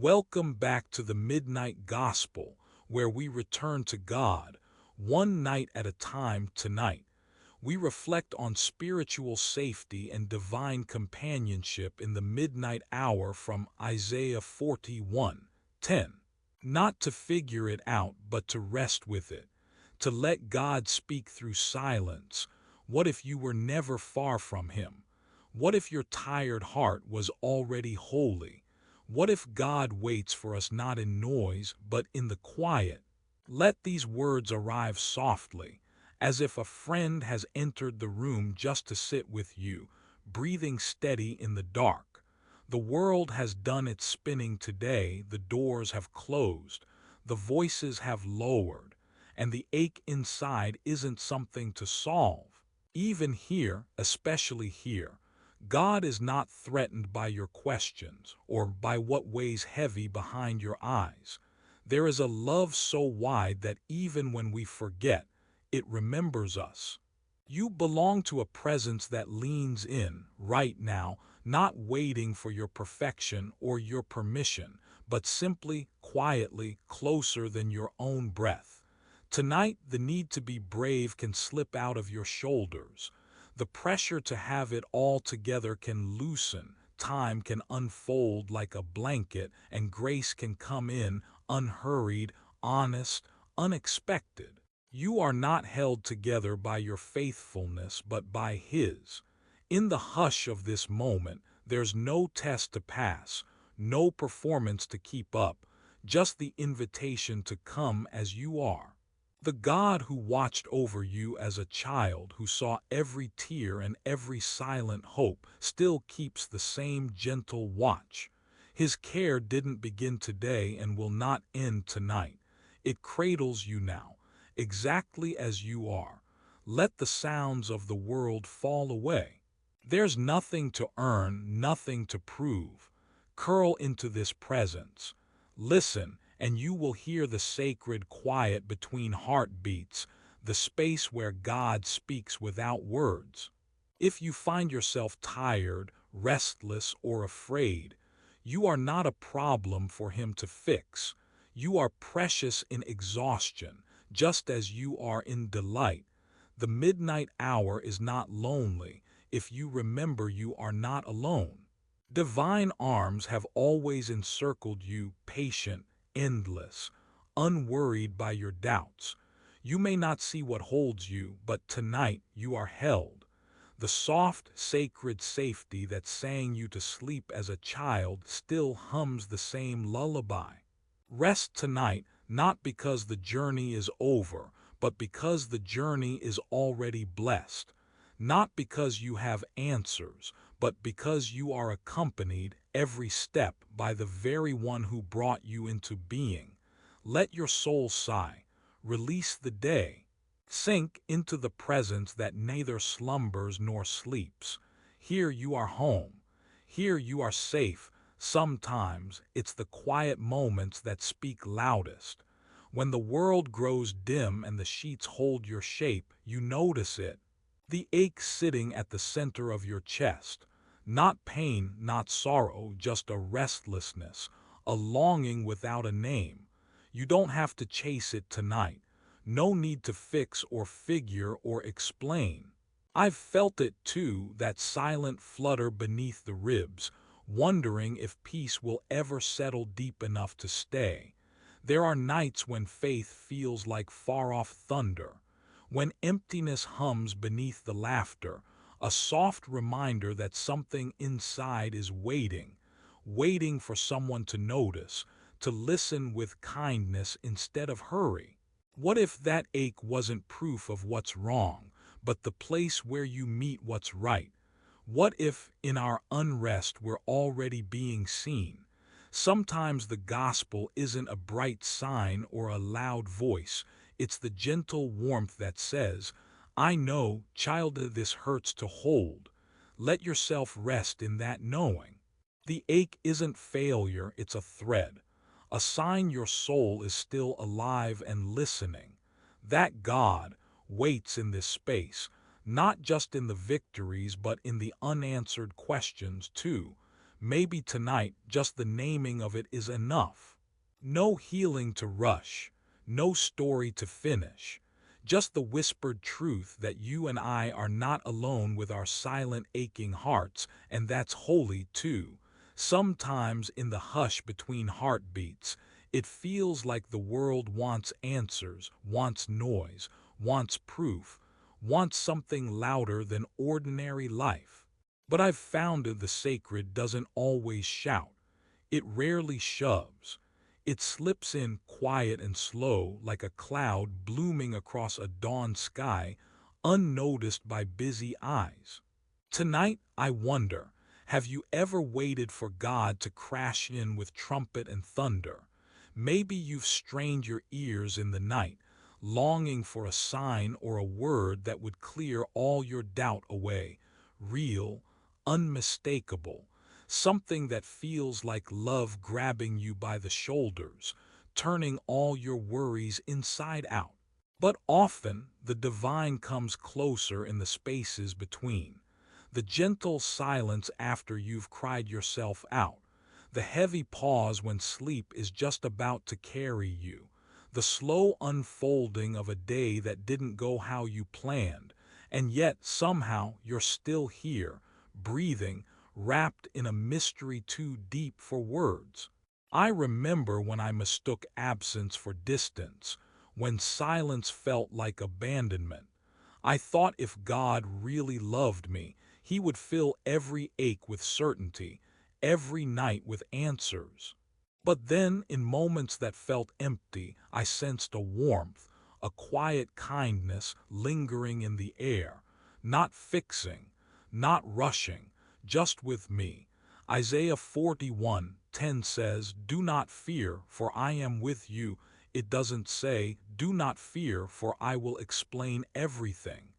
Welcome back to the Midnight Gospel, where we return to God, one night at a time. Tonight, we reflect on spiritual safety and divine companionship in the midnight hour from Isaiah 41:10. Not to figure it out, but to rest with it, to let God speak through silence. What if you were never far from Him? What if your tired heart was already holy? What if God waits for us not in noise, but in the quiet? Let these words arrive softly, as if a friend has entered the room just to sit with you, breathing steady in the dark. The world has done its spinning today, the doors have closed, the voices have lowered, and the ache inside isn't something to solve. Even here, especially here, God is not threatened by your questions or by what weighs heavy behind your eyes. There is a love so wide that even when we forget, it remembers us. You belong to a presence that leans in right now, not waiting for your perfection or your permission, but simply, quietly, closer than your own breath. Tonight, the need to be brave can slip out of your shoulders. The pressure to have it all together can loosen. Time can unfold like a blanket, and grace can come in, unhurried, honest, unexpected. You are not held together by your faithfulness, but by His. In the hush of this moment, there's no test to pass, no performance to keep up, just the invitation to come as you are. The God who watched over you as a child, who saw every tear and every silent hope, still keeps the same gentle watch. His care didn't begin today and will not end tonight. It cradles you now, exactly as you are. Let the sounds of the world fall away. There's nothing to earn, nothing to prove. Curl into this presence. Listen, and you will hear the sacred quiet between heartbeats, the space where God speaks without words. If you find yourself tired, restless, or afraid, you are not a problem for Him to fix. You are precious in exhaustion, just as you are in delight. The midnight hour is not lonely if you remember you are not alone. Divine arms have always encircled you, patient, endless, unworried by your doubts. You may not see what holds you, but tonight you are held. The soft, sacred safety that sang you to sleep as a child still hums the same lullaby. Rest tonight, not because the journey is over, but because the journey is already blessed. Not because you have answers, but because you are accompanied every step by the very one who brought you into being. Let your soul sigh, release the day, sink into the presence that neither slumbers nor sleeps. Here you are home, here you are safe. Sometimes it's the quiet moments that speak loudest. When the world grows dim and the sheets hold your shape, you notice it. The ache sitting at the center of your chest. Not pain, not sorrow, just a restlessness, a longing without a name. You don't have to chase it tonight. No need to fix or figure or explain. I've felt it too, that silent flutter beneath the ribs, wondering if peace will ever settle deep enough to stay. There are nights when faith feels like far-off thunder, when emptiness hums beneath the laughter, a soft reminder that something inside is waiting, waiting for someone to notice, to listen with kindness instead of hurry. What if that ache wasn't proof of what's wrong, but the place where you meet what's right? What if, in our unrest, we're already being seen? Sometimes the gospel isn't a bright sign or a loud voice. It's the gentle warmth that says, I know, child, this hurts to hold. Let yourself rest in that knowing. The ache isn't failure, it's a thread, a sign your soul is still alive and listening. That God waits in this space, not just in the victories but in the unanswered questions too. Maybe tonight just the naming of it is enough. No healing to rush, no story to finish, just the whispered truth that you and I are not alone with our silent aching hearts, and that's holy too. Sometimes in the hush between heartbeats, it feels like the world wants answers, wants noise, wants proof, wants something louder than ordinary life. But I've found that the sacred doesn't always shout. It rarely shoves. It slips in quiet and slow like a cloud blooming across a dawn sky, unnoticed by busy eyes. Tonight, I wonder, have you ever waited for God to crash in with trumpet and thunder? Maybe you've strained your ears in the night, longing for a sign or a word that would clear all your doubt away, real, unmistakable, something that feels like love grabbing you by the shoulders, turning all your worries inside out. But often, the divine comes closer in the spaces between. The gentle silence after you've cried yourself out, the heavy pause when sleep is just about to carry you, the slow unfolding of a day that didn't go how you planned, and yet somehow you're still here, breathing, wrapped in a mystery too deep for words. I remember when I mistook absence for distance, when silence felt like abandonment. I thought if God really loved me, he would fill every ache with certainty, every night with answers. But then, in moments that felt empty, I sensed a warmth, a quiet kindness lingering in the air, not fixing, not rushing, just with me. Isaiah 41:10 says, "Do not fear, for I am with you." It doesn't say, "Do not fear, for I will explain everything."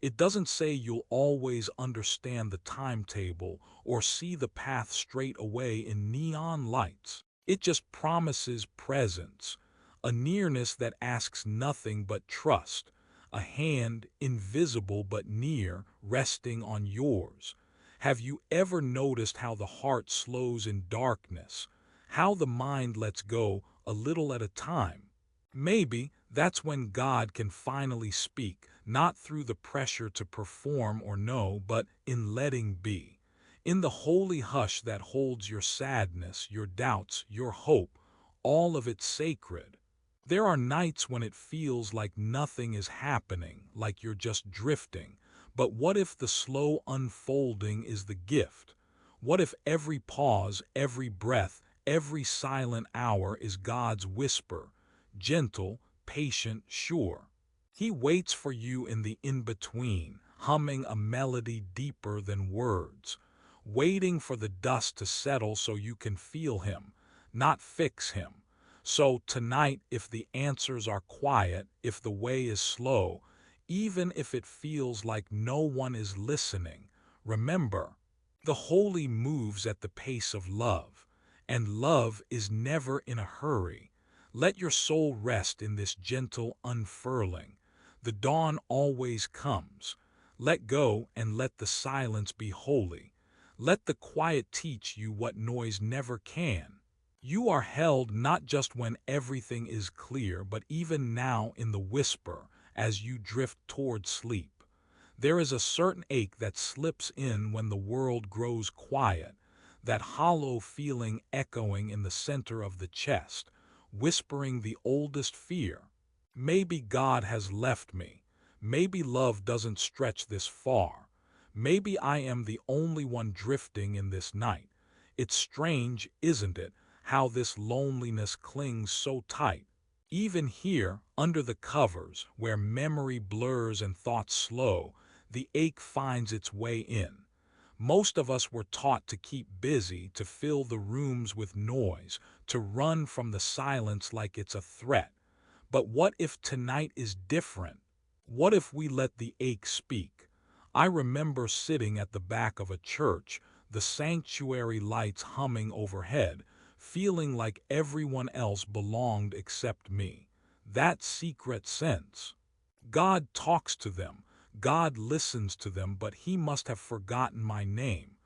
It doesn't say you'll always understand the timetable or see the path straight away in neon lights. It just promises presence, a nearness that asks nothing but trust, a hand, invisible but near, resting on yours. Have you ever noticed how the heart slows in darkness, how the mind lets go a little at a time? Maybe that's when God can finally speak, not through the pressure to perform or know, but in letting be. In the holy hush that holds your sadness, your doubts, your hope, all of it sacred. There are nights when it feels like nothing is happening, like you're just drifting. But what if the slow unfolding is the gift? What if every pause, every breath, every silent hour is God's whisper, gentle, patient, sure? He waits for you in the in-between, humming a melody deeper than words, waiting for the dust to settle so you can feel him, not fix him. So tonight, if the answers are quiet, if the way is slow, even if it feels like no one is listening, remember, the holy moves at the pace of love, and love is never in a hurry. Let your soul rest in this gentle unfurling. The dawn always comes. Let go and let the silence be holy. Let the quiet teach you what noise never can. You are held not just when everything is clear, but even now in the whisper as you drift toward sleep. There is a certain ache that slips in when the world grows quiet, that hollow feeling echoing in the center of the chest, whispering the oldest fear. Maybe God has left me. Maybe love doesn't stretch this far. Maybe I am the only one drifting in this night. It's strange, isn't it, how this loneliness clings so tight. Even here, under the covers, where memory blurs and thoughts slow, the ache finds its way in. Most of us were taught to keep busy, to fill the rooms with noise, to run from the silence like it's a threat. But what if tonight is different? What if we let the ache speak? I remember sitting at the back of a church, the sanctuary lights humming overhead, feeling like everyone else belonged except me. That secret sense. God talks to them, God listens to them, but he must have forgotten my name.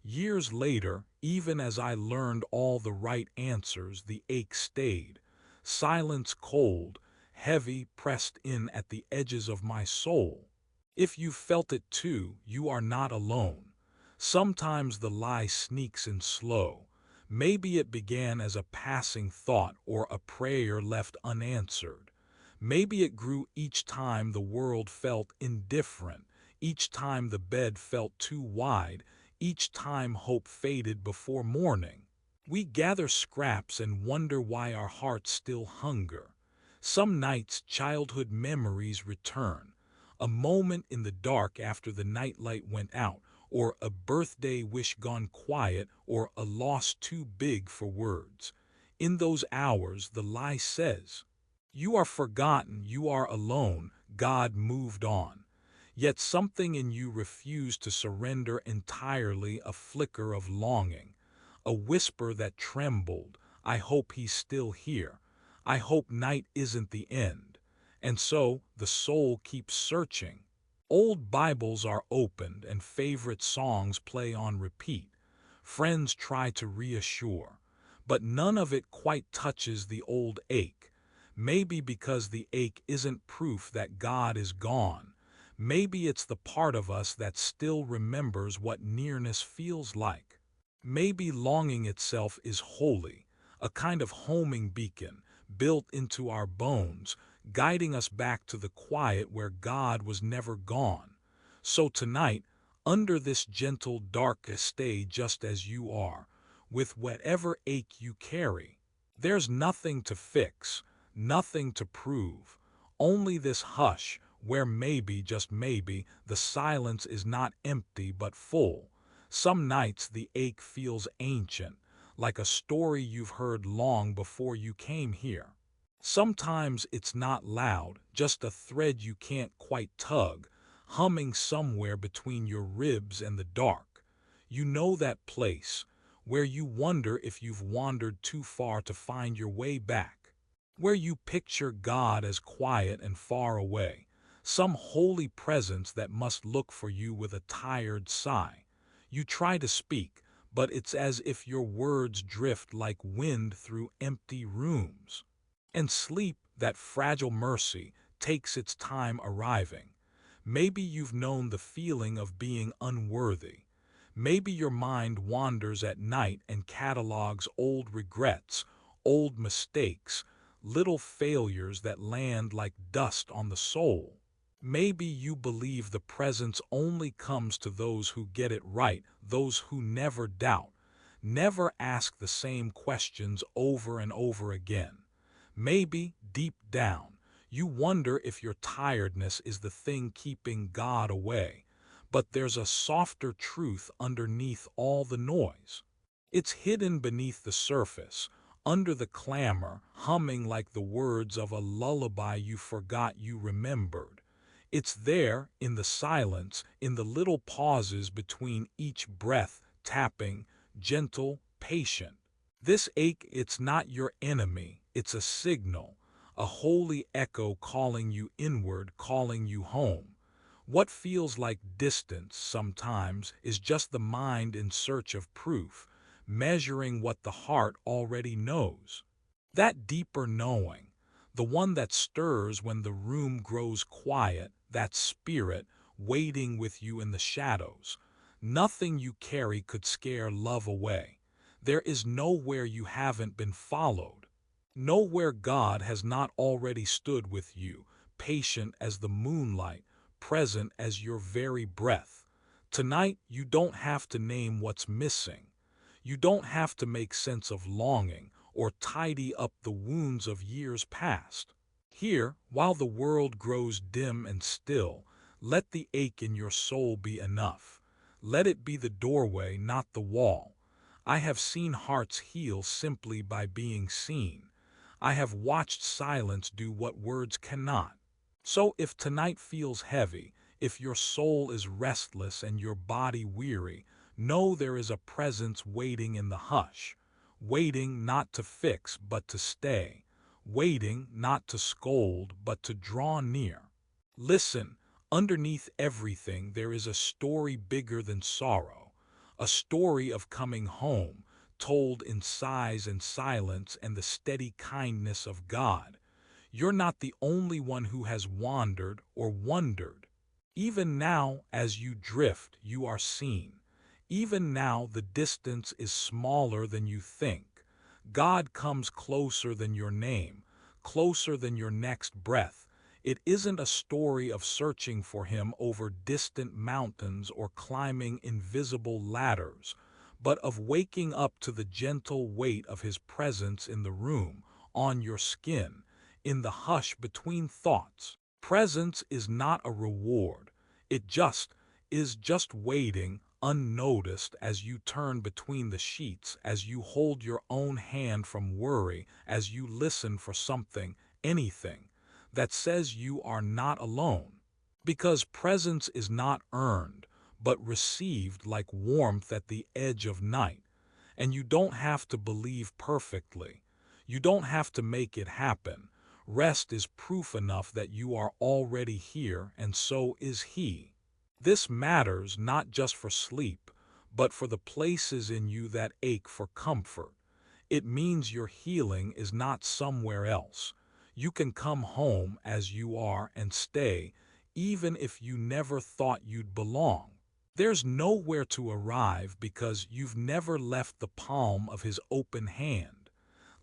Years later, even as I learned all the right answers, the ache stayed. Silence cold, heavy, pressed in at the edges of my soul. If you felt it too, you are not alone. Sometimes the lie sneaks in slow. Maybe it began as a passing thought or a prayer left unanswered. Maybe it grew each time the world felt indifferent, each time the bed felt too wide, each time hope faded before morning. We gather scraps and wonder why our hearts still hunger. Some nights childhood memories return, a moment in the dark after the nightlight went out, or a birthday wish gone quiet, or a loss too big for words. In those hours, the lie says, "You are forgotten, you are alone, God moved on." Yet something in you refused to surrender entirely, a flicker of longing, a whisper that trembled, "I hope he's still here. I hope night isn't the end." And so the soul keeps searching. Old Bibles are opened and favorite songs play on repeat. Friends try to reassure, but none of it quite touches the old ache. Maybe because the ache isn't proof that God is gone. Maybe it's the part of us that still remembers what nearness feels like. Maybe longing itself is holy, a kind of homing beacon built into our bones, guiding us back to the quiet where God was never gone. So tonight, under this gentle dark, stay just as you are, with whatever ache you carry. There's nothing to fix, nothing to prove, only this hush where maybe, just maybe, the silence is not empty but full. Some nights the ache feels ancient, like a story you've heard long before you came here. Sometimes it's not loud, just a thread you can't quite tug, humming somewhere between your ribs and the dark. You know that place, where you wonder if you've wandered too far to find your way back. Where you picture God as quiet and far away, some holy presence that must look for you with a tired sigh. You try to speak, but it's as if your words drift like wind through empty rooms. And sleep, that fragile mercy, takes its time arriving. Maybe you've known the feeling of being unworthy. Maybe your mind wanders at night and catalogs old regrets, old mistakes, little failures that land like dust on the soul. Maybe you believe the presence only comes to those who get it right, those who never doubt, never ask the same questions over and over again. Maybe, deep down, you wonder if your tiredness is the thing keeping God away, but there's a softer truth underneath all the noise. It's hidden beneath the surface, under the clamor, humming like the words of a lullaby you forgot you remembered. It's there, in the silence, in the little pauses between each breath, tapping, gentle, patient. This ache, it's not your enemy, it's a signal, a holy echo calling you inward, calling you home. What feels like distance sometimes is just the mind in search of proof, measuring what the heart already knows. That deeper knowing, the one that stirs when the room grows quiet, that spirit waiting with you in the shadows. Nothing you carry could scare love away. There is nowhere you haven't been followed. Nowhere God has not already stood with you, patient as the moonlight, present as your very breath. Tonight, you don't have to name what's missing. You don't have to make sense of longing or tidy up the wounds of years past. Here, while the world grows dim and still, let the ache in your soul be enough. Let it be the doorway, not the wall. I have seen hearts heal simply by being seen. I have watched silence do what words cannot. So if tonight feels heavy, if your soul is restless and your body weary, know there is a presence waiting in the hush, waiting not to fix but to stay, waiting not to scold but to draw near. Listen, underneath everything there is a story bigger than sorrow, a story of coming home, told in sighs and silence and the steady kindness of God. You're not the only one who has wandered or wondered. Even now, as you drift, you are seen. Even now, the distance is smaller than you think. God comes closer than your name, closer than your next breath. It isn't a story of searching for him over distant mountains or climbing invisible ladders, but of waking up to the gentle weight of his presence in the room, on your skin, in the hush between thoughts. Presence is not a reward. It just waiting, unnoticed, as you turn between the sheets, as you hold your own hand from worry, as you listen for something, anything, that says you are not alone. Because presence is not earned, but received like warmth at the edge of night. And you don't have to believe perfectly. You don't have to make it happen. Rest is proof enough that you are already here, and so is he. This matters not just for sleep, but for the places in you that ache for comfort. It means your healing is not somewhere else. You can come home as you are and stay, even if you never thought you'd belong. There's nowhere to arrive because you've never left the palm of his open hand.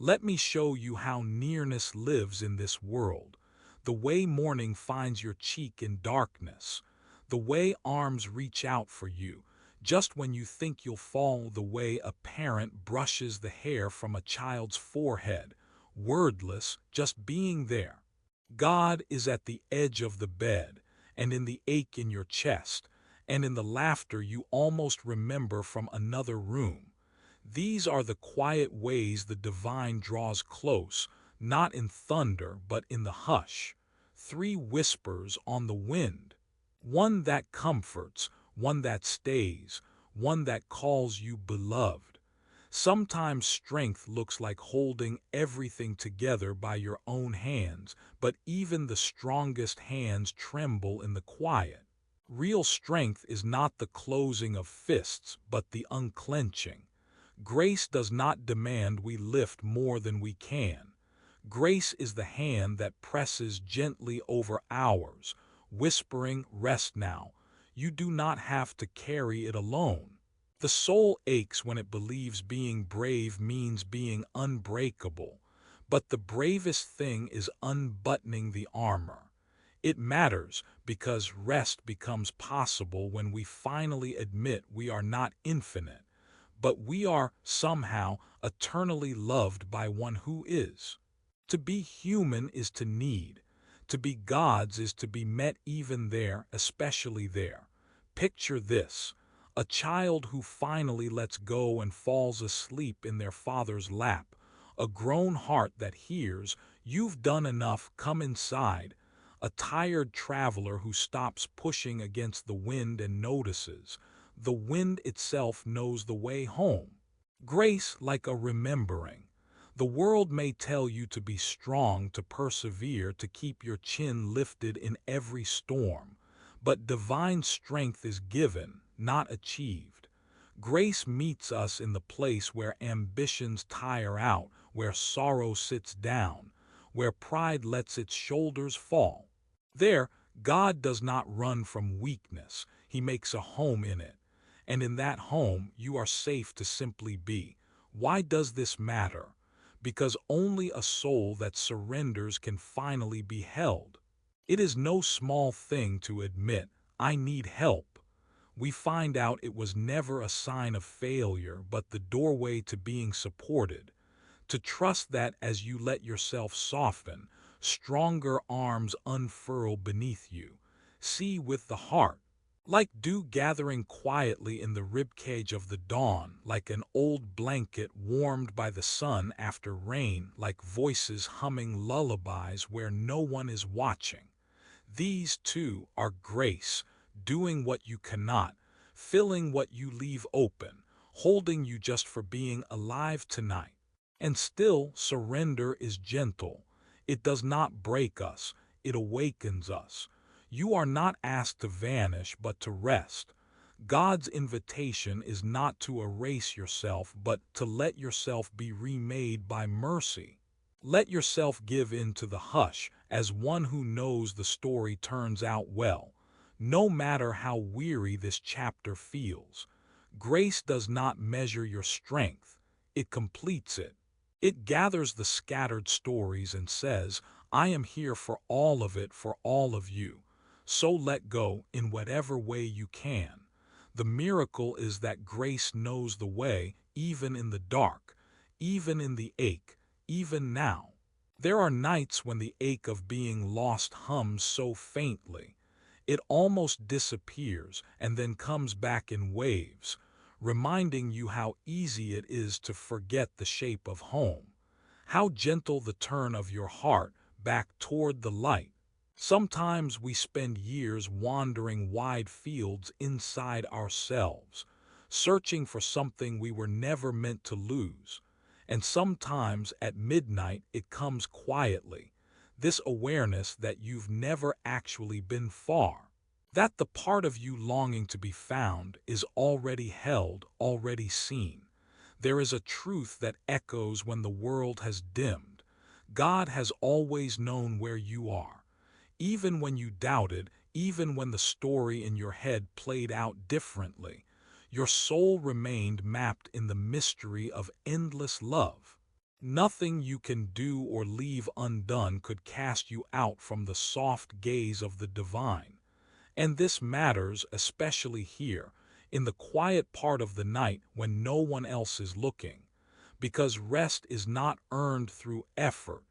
Let me show you how nearness lives in this world. The way morning finds your cheek in darkness. The way arms reach out for you, just when you think you'll fall. The way a parent brushes the hair from a child's forehead, wordless, just being there. God is at the edge of the bed, and in the ache in your chest, and in the laughter you almost remember from another room. These are the quiet ways the divine draws close, not in thunder but in the hush. Three whispers on the wind. One that comforts, one that stays, one that calls you beloved. Sometimes strength looks like holding everything together by your own hands, but even the strongest hands tremble in the quiet. Real strength is not the closing of fists, but the unclenching. Grace does not demand we lift more than we can. Grace is the hand that presses gently over ours, whispering, "Rest now." You do not have to carry it alone. The soul aches when it believes being brave means being unbreakable, but the bravest thing is unbuttoning the armor. It matters because rest becomes possible when we finally admit we are not infinite, but we are somehow eternally loved by one who is. To be human is to need. To be God's is to be met even there, especially there. Picture this: a child who finally lets go and falls asleep in their father's lap, a grown heart that hears, "You've done enough, come inside," a tired traveler who stops pushing against the wind and notices. The wind itself knows the way home. Grace like a remembering. The world may tell you to be strong, to persevere, to keep your chin lifted in every storm, but divine strength is given, not achieved. Grace meets us in the place where ambitions tire out, where sorrow sits down, where pride lets its shoulders fall. There, God does not run from weakness, he makes a home in it. And in that home, you are safe to simply be. Why does this matter? Because only a soul that surrenders can finally be held. It is no small thing to admit, "I need help." We find out it was never a sign of failure, but the doorway to being supported. To trust that as you let yourself soften, stronger arms unfurl beneath you. See with the heart. Like dew gathering quietly in the ribcage of the dawn, like an old blanket warmed by the sun after rain, like voices humming lullabies where no one is watching. These, too, are grace, doing what you cannot, filling what you leave open, holding you just for being alive tonight. And still, surrender is gentle. It does not break us, it awakens us. You are not asked to vanish, but to rest. God's invitation is not to erase yourself, but to let yourself be remade by mercy. Let yourself give in to the hush as one who knows the story turns out well, no matter how weary this chapter feels. Grace does not measure your strength, it completes it. It gathers the scattered stories and says, I am here for all of it for all of you. So let go in whatever way you can. The miracle is that grace knows the way, even in the dark, even in the ache, even now. There are nights when the ache of being lost hums so faintly. It almost disappears and then comes back in waves, reminding you how easy it is to forget the shape of home, how gentle the turn of your heart back toward the light. Sometimes we spend years wandering wide fields inside ourselves, searching for something we were never meant to lose. And sometimes at midnight it comes quietly, this awareness that you've never actually been far, that the part of you longing to be found is already held, already seen. There is a truth that echoes when the world has dimmed. God has always known where you are. Even when you doubted, even when the story in your head played out differently, your soul remained mapped in the mystery of endless love. Nothing you can do or leave undone could cast you out from the soft gaze of the divine. And this matters especially here, in the quiet part of the night when no one else is looking, because rest is not earned through effort,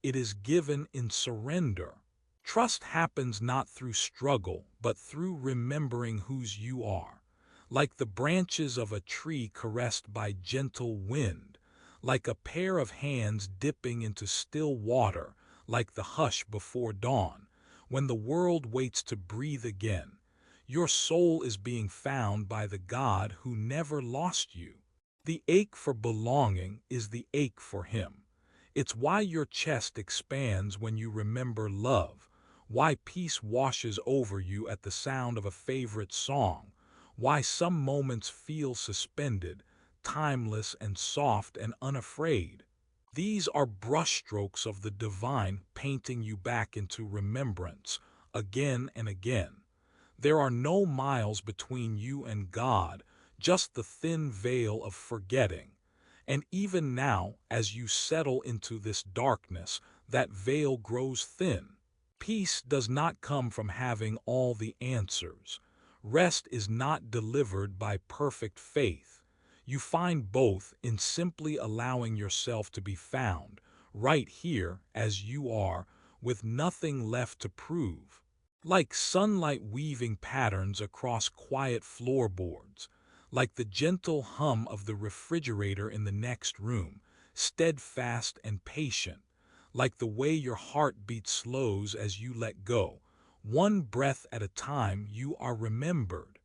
it is given in surrender. Trust happens not through struggle, but through remembering whose you are. Like the branches of a tree caressed by gentle wind, like a pair of hands dipping into still water, like the hush before dawn, when the world waits to breathe again. Your soul is being found by the God who never lost you. The ache for belonging is the ache for Him. It's why your chest expands when you remember love, why peace washes over you at the sound of a favorite song, why some moments feel suspended, timeless and soft and unafraid. These are brushstrokes of the divine painting you back into remembrance, again and again. There are no miles between you and God, just the thin veil of forgetting. And even now, as you settle into this darkness, that veil grows thin. Peace does not come from having all the answers. Rest is not delivered by perfect faith. You find both in simply allowing yourself to be found, right here as you are, with nothing left to prove. Like sunlight weaving patterns across quiet floorboards, like the gentle hum of the refrigerator in the next room, steadfast and patient, like the way your heartbeat slows as you let go. One breath at a time you are remembered.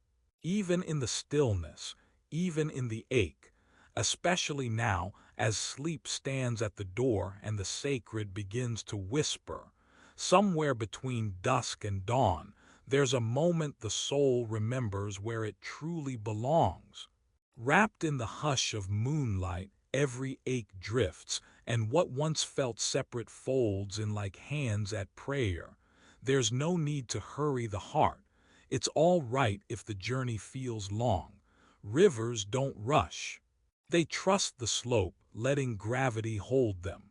Even in the stillness, even in the ache, especially now as sleep stands at the door and the sacred begins to whisper. Somewhere between dusk and dawn, there's a moment the soul remembers where it truly belongs. Wrapped in the hush of moonlight, every ache drifts, and what once felt separate folds in like hands at prayer. There's no need to hurry the heart. It's all right if the journey feels long. Rivers don't rush. They trust the slope, letting gravity hold them.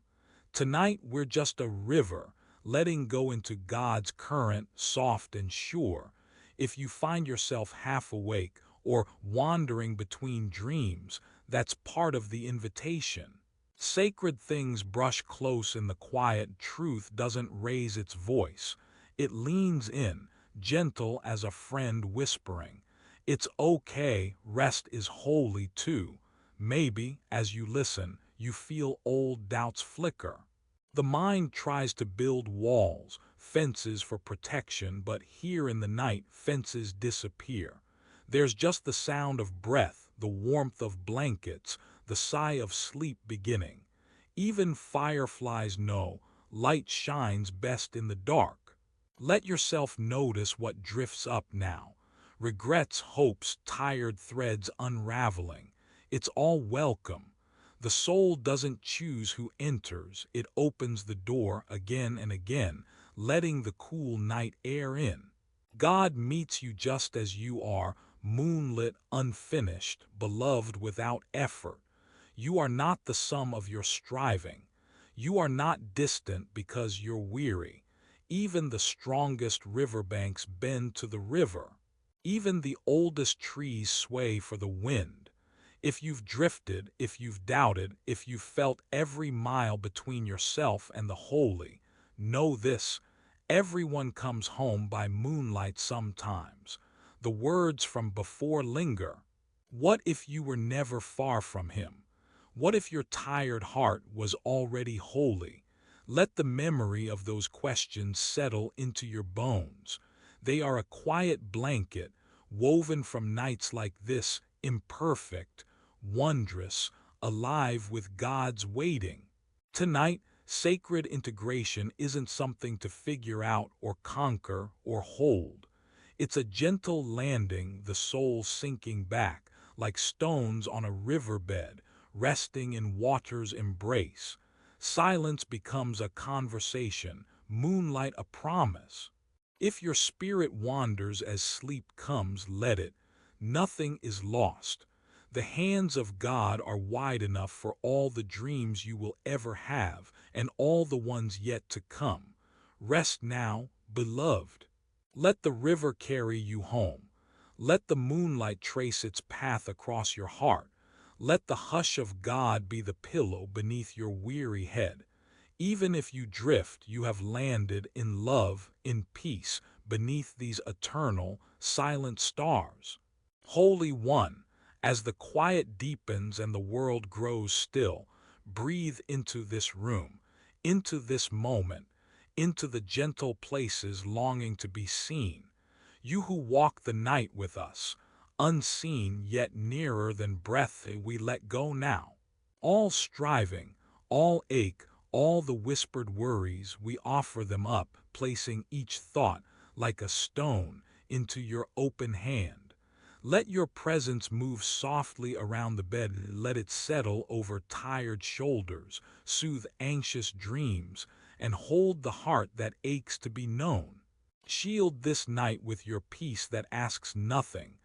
Tonight we're just a river, letting go into God's current, soft and sure. If you find yourself half awake or wandering between dreams, that's part of the invitation. Sacred things brush close in the quiet. Truth doesn't raise its voice. It leans in, gentle as a friend whispering. It's okay, rest is holy too. Maybe, as you listen, you feel old doubts flicker. The mind tries to build walls, fences for protection, but here in the night, fences disappear. There's just the sound of breath, the warmth of blankets, the sigh of sleep beginning. Even fireflies know light shines best in the dark. Let yourself notice what drifts up now. Regrets, hopes, tired threads unraveling. It's all welcome. The soul doesn't choose who enters, it opens the door again and again, letting the cool night air in. God meets you just as you are, moonlit, unfinished, beloved without effort. You are not the sum of your striving. You are not distant because you're weary. Even the strongest riverbanks bend to the river. Even the oldest trees sway for the wind. If you've drifted, if you've doubted, if you've felt every mile between yourself and the holy, know this: everyone comes home by moonlight sometimes. The words from before linger. What if you were never far from him? What if your tired heart was already holy? Let the memory of those questions settle into your bones. They are a quiet blanket woven from nights like this, imperfect, wondrous, alive with God's waiting. Tonight, sacred integration isn't something to figure out or conquer or hold. It's a gentle landing, the soul sinking back, like stones on a riverbed, resting in water's embrace. Silence becomes a conversation, moonlight a promise. If your spirit wanders as sleep comes, let it. Nothing is lost. The hands of God are wide enough for all the dreams you will ever have and all the ones yet to come. Rest now, beloved. Let the river carry you home. Let the moonlight trace its path across your heart. Let the hush of God be the pillow beneath your weary head. Even if you drift, you have landed in love, in peace, beneath these eternal, silent stars. Holy One, as the quiet deepens and the world grows still, breathe into this room, into this moment, into the gentle places longing to be seen. You who walk the night with us, unseen yet nearer than breath, we let go now. All striving, all ache, all the whispered worries, we offer them up, placing each thought like a stone into your open hand. Let your presence move softly around the bed, let it settle over tired shoulders, soothe anxious dreams, and hold the heart that aches to be known. Shield this night with your peace that asks nothing,